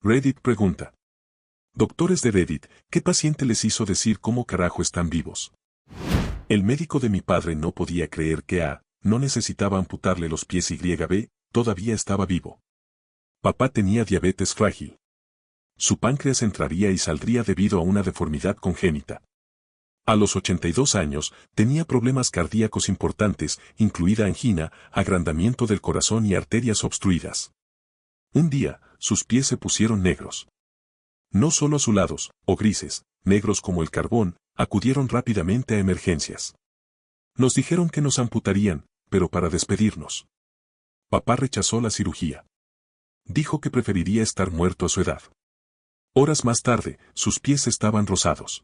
Reddit pregunta. Doctores de Reddit, ¿qué paciente les hizo decir cómo carajo están vivos? El médico de mi padre no podía creer que A. no necesitaba amputarle los pies y B. todavía estaba vivo. Papá tenía diabetes frágil. Su páncreas entraría y saldría debido a una deformidad congénita. A los 82 años, tenía problemas cardíacos importantes, incluida angina, agrandamiento del corazón y arterias obstruidas. Un día, sus pies se pusieron negros. No solo azulados, o grises, negros como el carbón, acudieron rápidamente a emergencias. Nos dijeron que nos amputarían, pero para despedirnos. Papá rechazó la cirugía. Dijo que preferiría estar muerto a su edad. Horas más tarde, sus pies estaban rosados.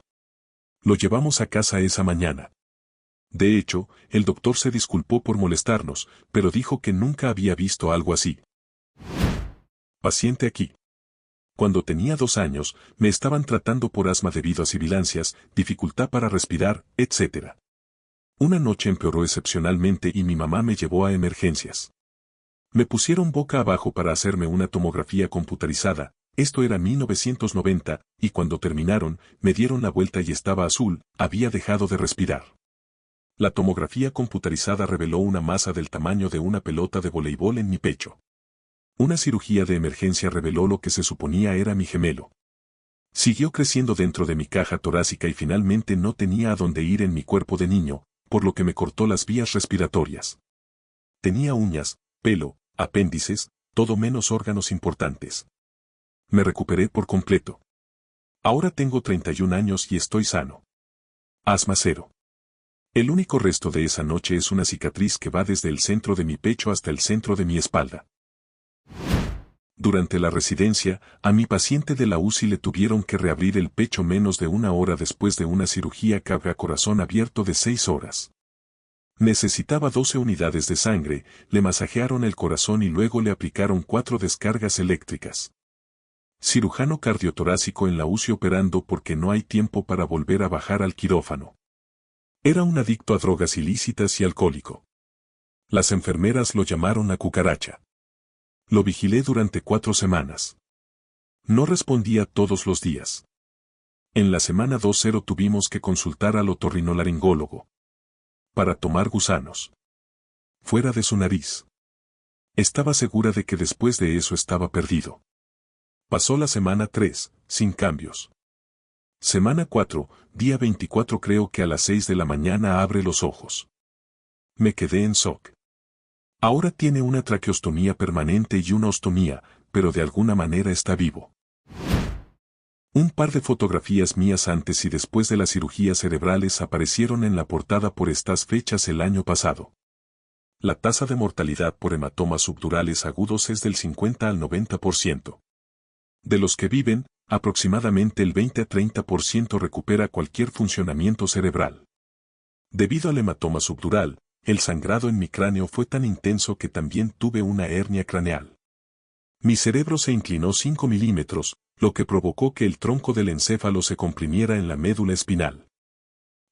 Lo llevamos a casa esa mañana. De hecho, el doctor se disculpó por molestarnos, pero dijo que nunca había visto algo así. Paciente aquí. Cuando tenía 2 años, me estaban tratando por asma debido a sibilancias, dificultad para respirar, etc. Una noche empeoró excepcionalmente y mi mamá me llevó a emergencias. Me pusieron boca abajo para hacerme una tomografía computarizada, esto era 1990, y cuando terminaron, me dieron la vuelta y estaba azul, había dejado de respirar. La tomografía computarizada reveló una masa del tamaño de una pelota de voleibol en mi pecho. Una cirugía de emergencia reveló lo que se suponía era mi gemelo. Siguió creciendo dentro de mi caja torácica y finalmente no tenía a dónde ir en mi cuerpo de niño, por lo que me cortó las vías respiratorias. Tenía uñas, pelo, apéndices, todo menos órganos importantes. Me recuperé por completo. Ahora tengo 31 años y estoy sano. Asma cero. El único resto de esa noche es una cicatriz que va desde el centro de mi pecho hasta el centro de mi espalda. Durante la residencia, a mi paciente de la UCI le tuvieron que reabrir el pecho menos de 1 hora después de una cirugía corazón abierto de 6 horas. Necesitaba 12 unidades de sangre, le masajearon el corazón y luego le aplicaron 4 descargas eléctricas. Cirujano cardiotorácico en la UCI operando porque no hay tiempo para volver a bajar al quirófano. Era un adicto a drogas ilícitas y alcohólico. Las enfermeras lo llamaron a cucaracha. Lo vigilé durante 4 semanas. No respondía todos los días. En la semana 2 tuvimos que consultar al otorrinolaringólogo. Para tomar gusanos. Fuera de su nariz. Estaba segura de que después de eso estaba perdido. Pasó la semana 3, sin cambios. Semana 4, día 24 creo que a las 6 de la mañana abre los ojos. Me quedé en shock. Ahora tiene una traqueostomía permanente y una ostomía, pero de alguna manera está vivo. Un par de fotografías mías antes y después de las cirugías cerebrales aparecieron en la portada por estas fechas el año pasado. La tasa de mortalidad por hematomas subdurales agudos es del 50 al 90%. De los que viven, aproximadamente el 20 a 30% recupera cualquier funcionamiento cerebral. Debido al hematoma subdural, el sangrado en mi cráneo fue tan intenso que también tuve una hernia craneal. Mi cerebro se inclinó 5 milímetros, lo que provocó que el tronco del encéfalo se comprimiera en la médula espinal.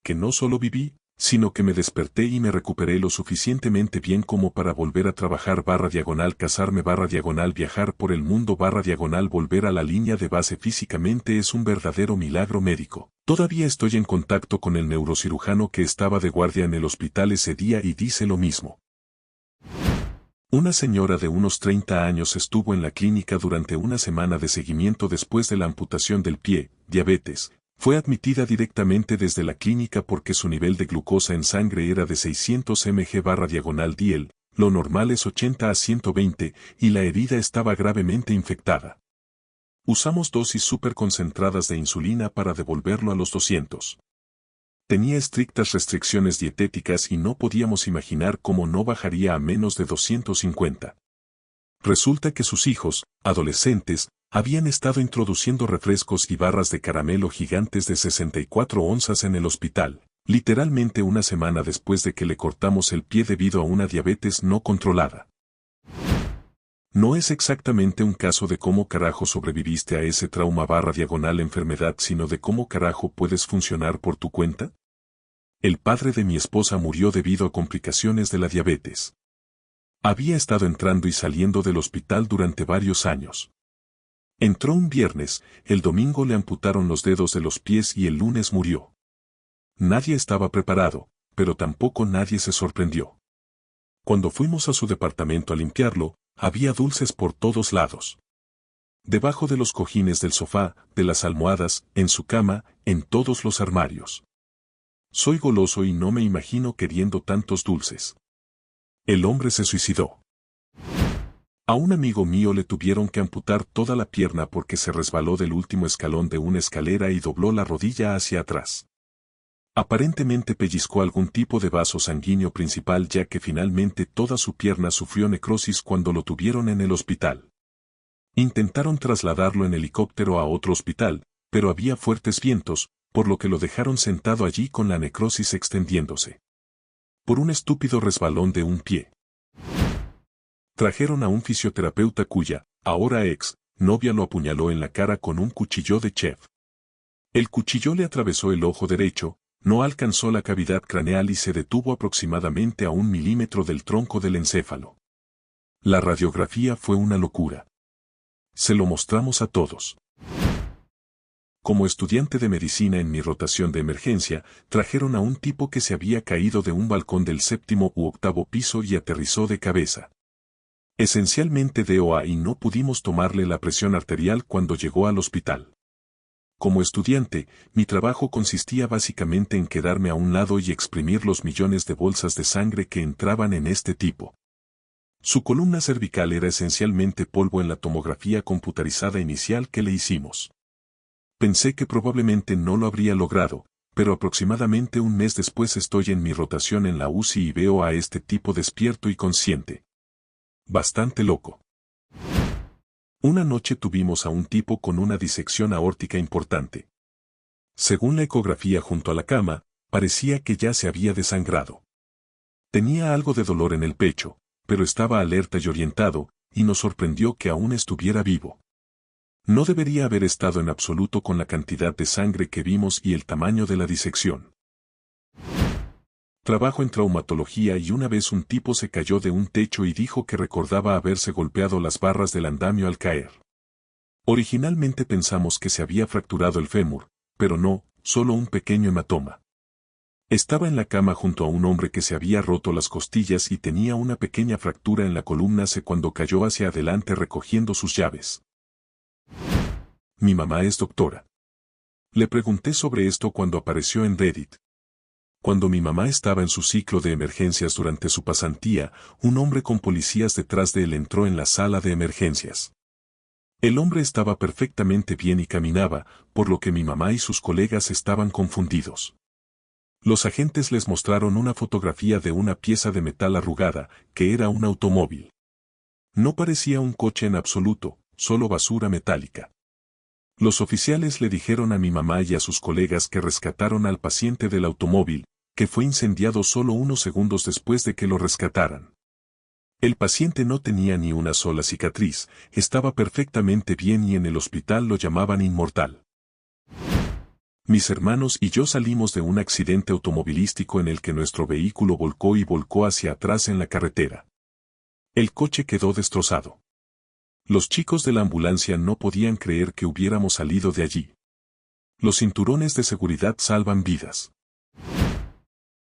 Que no solo viví, sino que me desperté y me recuperé lo suficientemente bien como para volver a trabajar casarme viajar por el mundo volver a la línea de base físicamente es un verdadero milagro médico. Todavía estoy en contacto con el neurocirujano que estaba de guardia en el hospital ese día y dice lo mismo. Una señora de unos 30 años estuvo en la clínica durante una semana de seguimiento después de la amputación del pie, diabetes. Fue admitida directamente desde la clínica porque su nivel de glucosa en sangre era de 600 mg/dl, lo normal es 80 a 120, y la herida estaba gravemente infectada. Usamos dosis superconcentradas de insulina para devolverlo a los 200. Tenía estrictas restricciones dietéticas y no podíamos imaginar cómo no bajaría a menos de 250. Resulta que sus hijos, adolescentes, habían estado introduciendo refrescos y barras de caramelo gigantes de 64 onzas en el hospital, literalmente una semana después de que le cortamos el pie debido a una diabetes no controlada. No es exactamente un caso de cómo carajo sobreviviste a ese trauma/enfermedad, sino de cómo carajo puedes funcionar por tu cuenta. El padre de mi esposa murió debido a complicaciones de la diabetes. Había estado entrando y saliendo del hospital durante varios años. Entró un viernes, el domingo le amputaron los dedos de los pies y el lunes murió. Nadie estaba preparado, pero tampoco nadie se sorprendió. Cuando fuimos a su departamento a limpiarlo, había dulces por todos lados. Debajo de los cojines del sofá, de las almohadas, en su cama, en todos los armarios. Soy goloso y no me imagino queriendo tantos dulces. El hombre se suicidó. A un amigo mío le tuvieron que amputar toda la pierna porque se resbaló del último escalón de una escalera y dobló la rodilla hacia atrás. Aparentemente pellizcó algún tipo de vaso sanguíneo principal ya que finalmente toda su pierna sufrió necrosis cuando lo tuvieron en el hospital. Intentaron trasladarlo en helicóptero a otro hospital, pero había fuertes vientos, por lo que lo dejaron sentado allí con la necrosis extendiéndose. Por un estúpido resbalón de un pie. Trajeron a un fisioterapeuta cuya, ahora ex, novia lo apuñaló en la cara con un cuchillo de chef. El cuchillo le atravesó el ojo derecho, no alcanzó la cavidad craneal y se detuvo aproximadamente a 1 milímetro del tronco del encéfalo. La radiografía fue una locura. Se lo mostramos a todos. Como estudiante de medicina en mi rotación de emergencia, trajeron a un tipo que se había caído de un balcón del 7º u 8º piso y aterrizó de cabeza. Esencialmente DOA y no pudimos tomarle la presión arterial cuando llegó al hospital. Como estudiante, mi trabajo consistía básicamente en quedarme a un lado y exprimir los millones de bolsas de sangre que entraban en este tipo. Su columna cervical era esencialmente polvo en la tomografía computarizada inicial que le hicimos. Pensé que probablemente no lo habría logrado, pero aproximadamente un mes después estoy en mi rotación en la UCI y veo a este tipo despierto y consciente. Bastante loco. Una noche tuvimos a un tipo con una disección aórtica importante. Según la ecografía junto a la cama, parecía que ya se había desangrado. Tenía algo de dolor en el pecho, pero estaba alerta y orientado, y nos sorprendió que aún estuviera vivo. No debería haber estado en absoluto con la cantidad de sangre que vimos y el tamaño de la disección. Trabajo en traumatología y una vez un tipo se cayó de un techo y dijo que recordaba haberse golpeado las barras del andamio al caer. Originalmente pensamos que se había fracturado el fémur, pero no, solo un pequeño hematoma. Estaba en la cama junto a un hombre que se había roto las costillas y tenía una pequeña fractura en la columna C cuando cayó hacia adelante recogiendo sus llaves. Mi mamá es doctora. Le pregunté sobre esto cuando apareció en Reddit. Cuando mi mamá estaba en su ciclo de emergencias durante su pasantía, un hombre con policías detrás de él entró en la sala de emergencias. El hombre estaba perfectamente bien y caminaba, por lo que mi mamá y sus colegas estaban confundidos. Los agentes les mostraron una fotografía de una pieza de metal arrugada, que era un automóvil. No parecía un coche en absoluto, solo basura metálica. Los oficiales le dijeron a mi mamá y a sus colegas que rescataron al paciente del automóvil, que fue incendiado solo unos segundos después de que lo rescataran. El paciente no tenía ni una sola cicatriz, estaba perfectamente bien y en el hospital lo llamaban inmortal. Mis hermanos y yo salimos de un accidente automovilístico en el que nuestro vehículo volcó y volcó hacia atrás en la carretera. El coche quedó destrozado. Los chicos de la ambulancia no podían creer que hubiéramos salido de allí. Los cinturones de seguridad salvan vidas.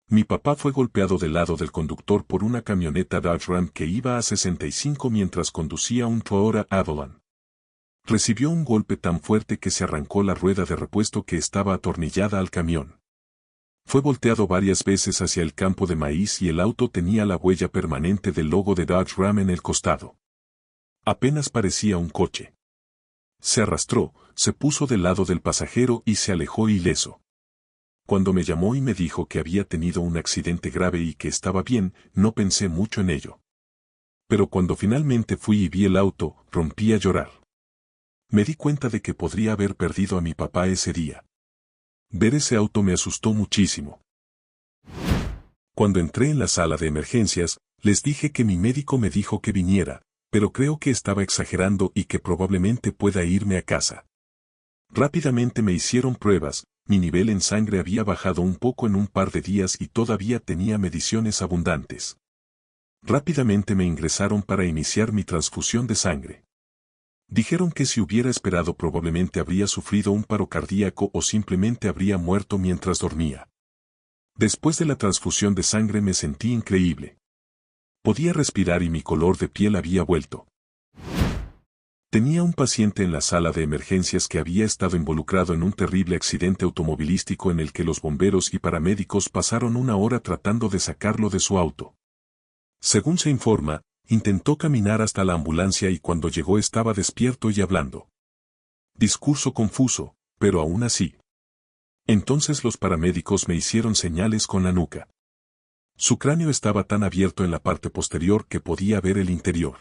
Mi papá fue golpeado del lado del conductor por una camioneta Dodge Ram que iba a 65 mientras conducía un Toyota Avalon. Recibió un golpe tan fuerte que se arrancó la rueda de repuesto que estaba atornillada al camión. Fue volteado varias veces hacia el campo de maíz y el auto tenía la huella permanente del logo de Dodge Ram en el costado. Apenas parecía un coche. Se arrastró, se puso del lado del pasajero y se alejó ileso. Cuando me llamó y me dijo que había tenido un accidente grave y que estaba bien, no pensé mucho en ello. Pero cuando finalmente fui y vi el auto, rompí a llorar. Me di cuenta de que podría haber perdido a mi papá ese día. Ver ese auto me asustó muchísimo. Cuando entré en la sala de emergencias, les dije que mi médico me dijo que viniera, pero creo que estaba exagerando y que probablemente pueda irme a casa. Rápidamente me hicieron pruebas, mi nivel en sangre había bajado un poco en un par de días y todavía tenía mediciones abundantes. Rápidamente me ingresaron para iniciar mi transfusión de sangre. Dijeron que si hubiera esperado probablemente habría sufrido un paro cardíaco o simplemente habría muerto mientras dormía. Después de la transfusión de sangre me sentí increíble. Podía respirar y mi color de piel había vuelto. Tenía un paciente en la sala de emergencias que había estado involucrado en un terrible accidente automovilístico en el que los bomberos y paramédicos pasaron una hora tratando de sacarlo de su auto. Según se informa, intentó caminar hasta la ambulancia y cuando llegó estaba despierto y hablando. Discurso confuso, pero aún así. Entonces los paramédicos me hicieron señales con la nuca. Su cráneo estaba tan abierto en la parte posterior que podía ver el interior.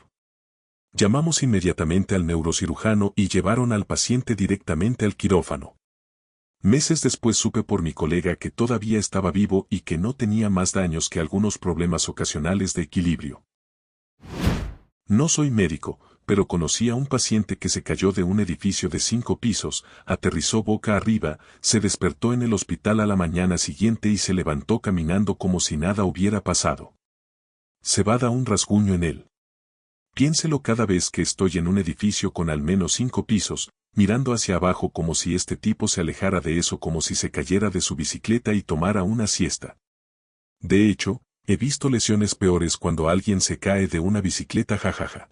Llamamos inmediatamente al neurocirujano y llevaron al paciente directamente al quirófano. Meses después supe por mi colega que todavía estaba vivo y que no tenía más daños que algunos problemas ocasionales de equilibrio. No soy médico, pero conocí a un paciente que se cayó de un edificio de 5 pisos, aterrizó boca arriba, se despertó en el hospital a la mañana siguiente y se levantó caminando como si nada hubiera pasado. Se va da un rasguño en él. Piénselo cada vez que estoy en un edificio con al menos 5 pisos, mirando hacia abajo como si este tipo se alejara de eso como si se cayera de su bicicleta y tomara una siesta. De hecho, he visto lesiones peores cuando alguien se cae de una bicicleta jajaja.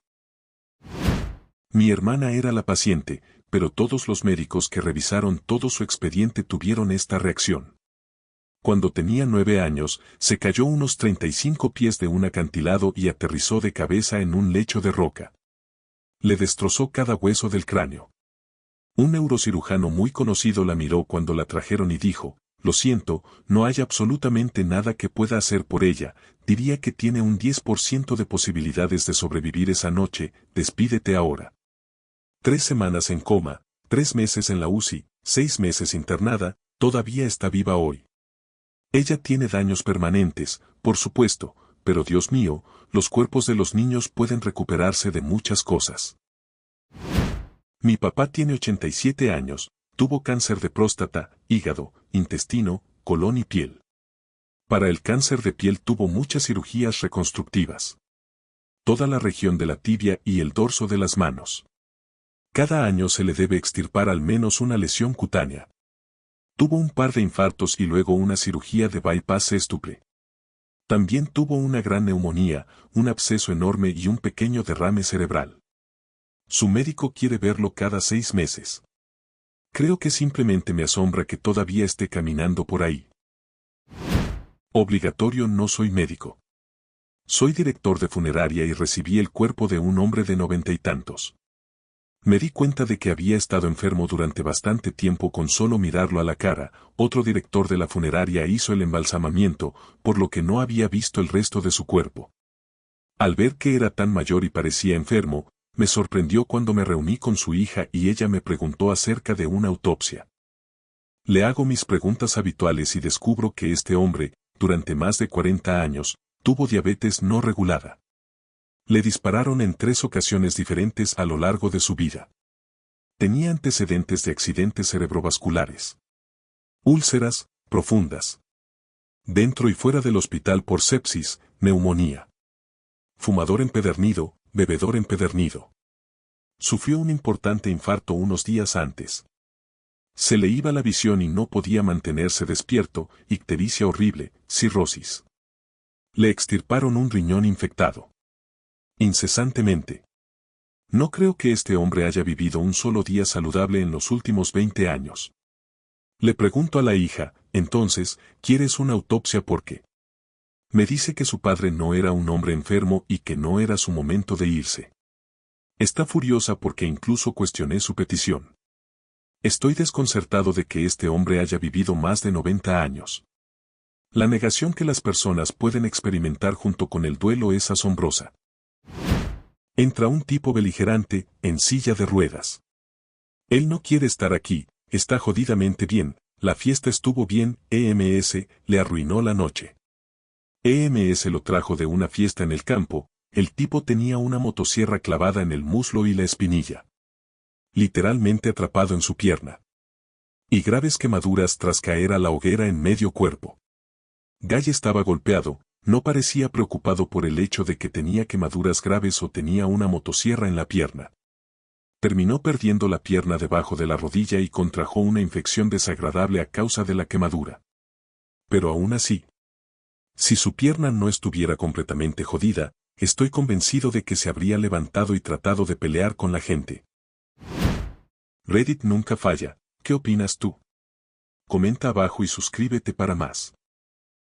Mi hermana era la paciente, pero todos los médicos que revisaron todo su expediente tuvieron esta reacción. Cuando tenía 9 años, se cayó unos 35 pies de un acantilado y aterrizó de cabeza en un lecho de roca. Le destrozó cada hueso del cráneo. Un neurocirujano muy conocido la miró cuando la trajeron y dijo, lo siento, no hay absolutamente nada que pueda hacer por ella, diría que tiene un 10% de posibilidades de sobrevivir esa noche, despídete ahora. 3 semanas en coma, 3 meses en la UCI, 6 meses internada, todavía está viva hoy. Ella tiene daños permanentes, por supuesto, pero Dios mío, los cuerpos de los niños pueden recuperarse de muchas cosas. Mi papá tiene 87 años, tuvo cáncer de próstata, hígado, intestino, colon y piel. Para el cáncer de piel tuvo muchas cirugías reconstructivas. Toda la región de la tibia y el dorso de las manos. Cada año se le debe extirpar al menos una lesión cutánea. Tuvo un par de infartos y luego una cirugía de bypass sextuple. También tuvo una gran neumonía, un absceso enorme y un pequeño derrame cerebral. Su médico quiere verlo cada 6 meses. Creo que simplemente me asombra que todavía esté caminando por ahí. Obligatorio no soy médico. Soy director de funeraria y recibí el cuerpo de un hombre de 90 y tantos. Me di cuenta de que había estado enfermo durante bastante tiempo con solo mirarlo a la cara. Otro director de la funeraria hizo el embalsamamiento, por lo que no había visto el resto de su cuerpo. Al ver que era tan mayor y parecía enfermo, me sorprendió cuando me reuní con su hija y ella me preguntó acerca de una autopsia. Le hago mis preguntas habituales y descubro que este hombre, durante más de 40 años, tuvo diabetes no regulada. Le dispararon en 3 ocasiones diferentes a lo largo de su vida. Tenía antecedentes de accidentes cerebrovasculares. Úlceras, profundas. Dentro y fuera del hospital por sepsis, neumonía. Fumador empedernido, bebedor empedernido. Sufrió un importante infarto unos días antes. Se le iba la visión y no podía mantenerse despierto, ictericia horrible, cirrosis. Le extirparon un riñón infectado. Incesantemente. No creo que este hombre haya vivido un solo día saludable en los últimos 20 años. Le pregunto a la hija, entonces, ¿quieres una autopsia por qué? Me dice que su padre no era un hombre enfermo y que no era su momento de irse. Está furiosa porque incluso cuestioné su petición. Estoy desconcertado de que este hombre haya vivido más de 90 años. La negación que las personas pueden experimentar junto con el duelo es asombrosa. Entra un tipo beligerante, en silla de ruedas. Él no quiere estar aquí, está jodidamente bien, la fiesta estuvo bien, EMS, le arruinó la noche. EMS lo trajo de una fiesta en el campo, el tipo tenía una motosierra clavada en el muslo y la espinilla. Literalmente atrapado en su pierna. Y graves quemaduras tras caer a la hoguera en medio cuerpo. Guy estaba golpeado, no parecía preocupado por el hecho de que tenía quemaduras graves o tenía una motosierra en la pierna. Terminó perdiendo la pierna debajo de la rodilla y contrajo una infección desagradable a causa de la quemadura. Pero aún así, si su pierna no estuviera completamente jodida, estoy convencido de que se habría levantado y tratado de pelear con la gente. Reddit nunca falla. ¿Qué opinas tú? Comenta abajo y suscríbete para más.